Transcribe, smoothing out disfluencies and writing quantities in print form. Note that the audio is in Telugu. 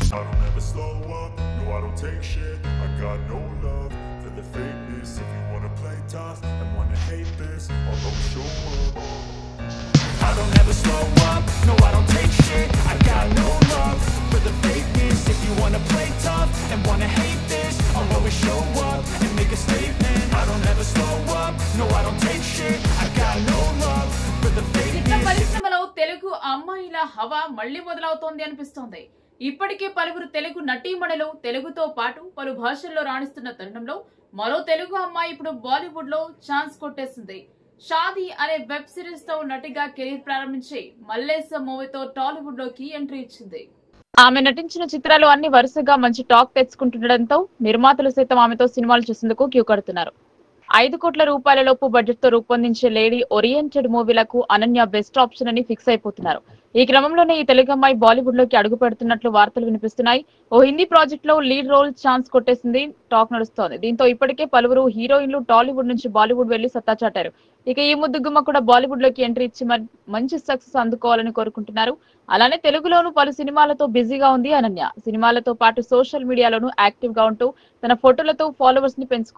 I don't ever slow up, no I don't take shit. I got no love for the fakeness. If you wanna play tough and wanna hate this, I'll always show up. I don't ever slow up, no I don't take shit. I got no love for the fakeness. If you wanna play tough and wanna hate this, I'll always show up and make a statement. I don't ever slow up, no I don't take shit. I got no love for the fakeness. పరిశ్రమలో తెలుగు అమ్మాయిల హవా మళ్లీ మొదలవుతోంది అనిపిస్తోంది. ఇప్పటికే పలువురు తెలుగు నటీమణులు తెలుగుతో పాటు పలు భాషల్లో రాణిస్తున్న తరుణంలో మరో తెలుగు అమ్మాయి ఇప్పుడు బాలీవుడ్ లో ఛాన్స్ కొట్టేసింది. షాదీ అనే వెబ్ సిరీస్ తో నటిగా కెరీర్ ప్రారంభించి మల్లేశం మూవీతో టాలీవుడ్ లోకి ఎంట్రీ ఇచ్చింది. ఆమె నటించిన చిత్రాలు అన్ని వరుసగా మంచి టాక్ తెచ్చుకుంటుండటంతో నిర్మాతలు సైతం ఆమెతో సినిమాలు చేసేందుకు క్యూ కడుతున్నారు. 5 కోట్ల రూపాయలలోపు బడ్జెట్ తో రూపొందించే లేడీ ఓరియంటెడ్ మూవీలకు అనన్య బెస్ట్ ఆప్షన్ అని ఫిక్స్ అయిపోతున్నారు. ఈ క్రమంలోనే ఈ తెలుగు అమ్మాయి బాలీవుడ్ లోకి అడుగు పెడుతున్నట్లు వార్తలు వినిపిస్తున్నాయి. ఓ హిందీ ప్రాజెక్ట్ లో లీడ్ రోల్ ఛాన్స్ కొట్టేసింది టాక్ నడుస్తోంది. దీంతో ఇప్పటికే పలువురు హీరోయిన్లు టాలీవుడ్ నుంచి బాలీవుడ్ వెళ్లి సత్తా చాటారు. ఇక ఈ ముద్దుగుమ్మ కూడా బాలీవుడ్ లోకి ఎంట్రీ ఇచ్చి మంచి సక్సెస్ అందుకోవాలని కోరుకుంటున్నారు. అలానే తెలుగులోనూ పలు సినిమాలతో బిజీగా ఉంది అనన్య. సినిమాలతో పాటు సోషల్ మీడియాలోనూ యాక్టివ్ గా ఉంటూ తన ఫోటోలతో ఫాలోవర్స్ ని పెంచుకుంటున్నారు.